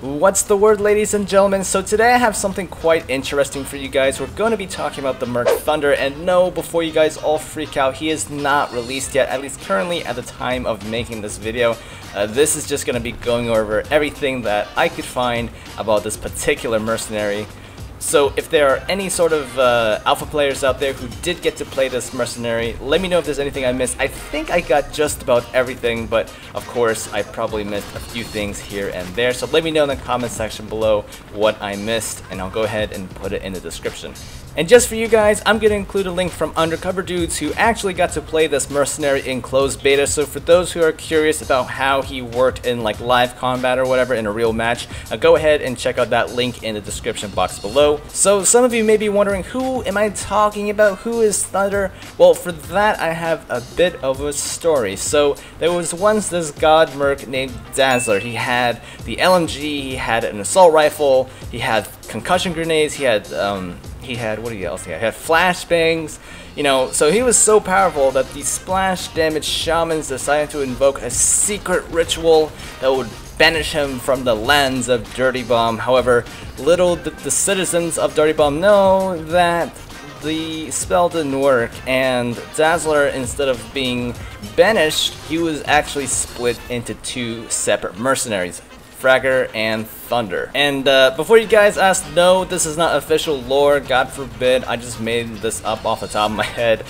What's the word, ladies and gentlemen? So today I have something quite interesting for you guys. We're going to be talking about the Merc Thunder, and no, before you guys all freak out, he is not released yet, at least currently at the time of making this video. This is just going to be going over everything that I could find about this particular mercenary. So if there are any sort of alpha players out there who did get to play this mercenary, let me know if there's anything I missed. I think I got just about everything, but of course I probably missed a few things here and there. So let me know in the comment section below what I missed, and I'll go ahead and put it in the description. And just for you guys, I'm going to include a link from undercoverdudes who actually got to play this mercenary in closed beta. So for those who are curious about how he worked in like live combat or whatever in a real match, go ahead and check out that link in the description box below. So some of you may be wondering, who am I talking about? Who is Thunder? Well, for that I have a bit of a story. So there was once this god merc named Dazzler. He had the LMG, he had an assault rifle, he had concussion grenades, he had what else? He had flashbangs, you know, so he was so powerful that the splash damage shamans decided to invoke a secret ritual that would banish him from the lands of Dirty Bomb. However, little did the citizens of Dirty Bomb know that the spell didn't work, and Dazzler, instead of being banished, he was actually split into two separate mercenaries, Fragger and Thunder. And before you guys ask, no, this is not official lore, God forbid, I just made this up off the top of my head.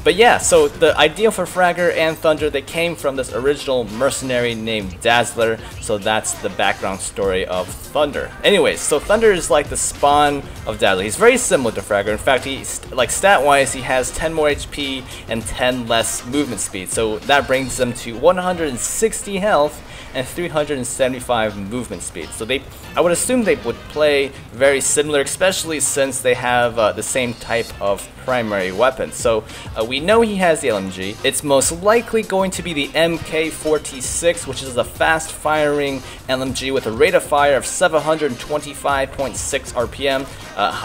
But yeah, so the idea for Fragger and Thunder, they came from this original mercenary named Dazzler, so that's the background story of Thunder. Anyways, so Thunder is like the spawn of Dazzler. He's very similar to Fragger. In fact, he's like stat-wise, he has 10 more HP and 10 less movement speed, so that brings him to 160 health and 375 movement speed. So I would assume they would play very similar, especially since they have the same type of primary weapon. So we know he has the LMG. It's most likely going to be the MK46, which is a fast firing LMG with a rate of fire of 725.6 RPM.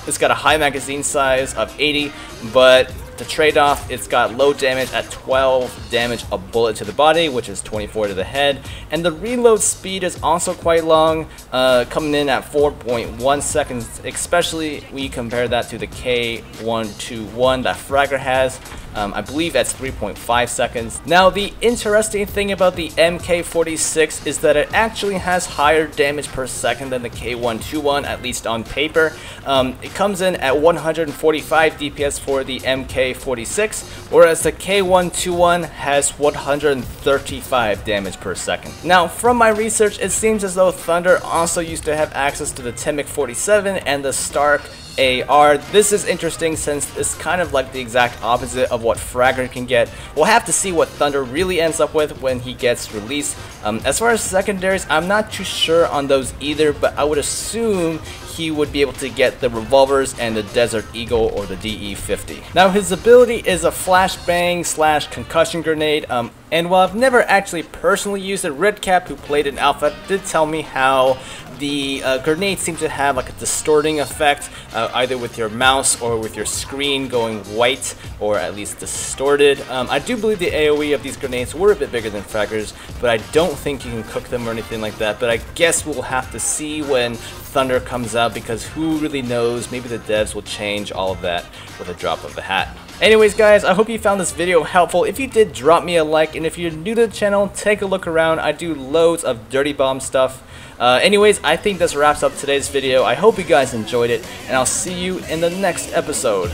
It's got a high magazine size of 80, but the trade-off, it's got low damage at 12 damage a bullet to the body, which is 24 to the head, and the reload speed is also quite long, coming in at 4.1 seconds, especially when you compare that to the K121 that Fragger has. I believe that's 3.5 seconds. Now, the interesting thing about the MK46 is that it actually has higher damage per second than the K121, at least on paper. It comes in at 145 DPS for the MK46, whereas the K121 has 135 damage per second. Now, from my research, it seems as though Thunder also used to have access to the Timic 47 and the Stark AR. This is interesting since it's kind of like the exact opposite of what Fragger can get. We'll have to see what Thunder really ends up with when he gets released. As far as secondaries, I'm not too sure on those either, but I would assume he would be able to get the revolvers and the Desert Eagle or the DE50. Now, his ability is a flashbang slash concussion grenade, and while I've never actually personally used it, Redcap, who played in Alpha, did tell me how the grenades seem to have like a distorting effect, either with your mouse or with your screen going white, or at least distorted. I do believe the AoE of these grenades were a bit bigger than Fragger's, but I don't think you can cook them or anything like that. But I guess we'll have to see when Thunder comes out, because who really knows, maybe the devs will change all of that with a drop of the hat. Anyways guys, I hope you found this video helpful. If you did, drop me a like, and if you're new to the channel, take a look around. I do loads of Dirty Bomb stuff. Anyways, I think this wraps up today's video. I hope you guys enjoyed it, and I'll see you in the next episode.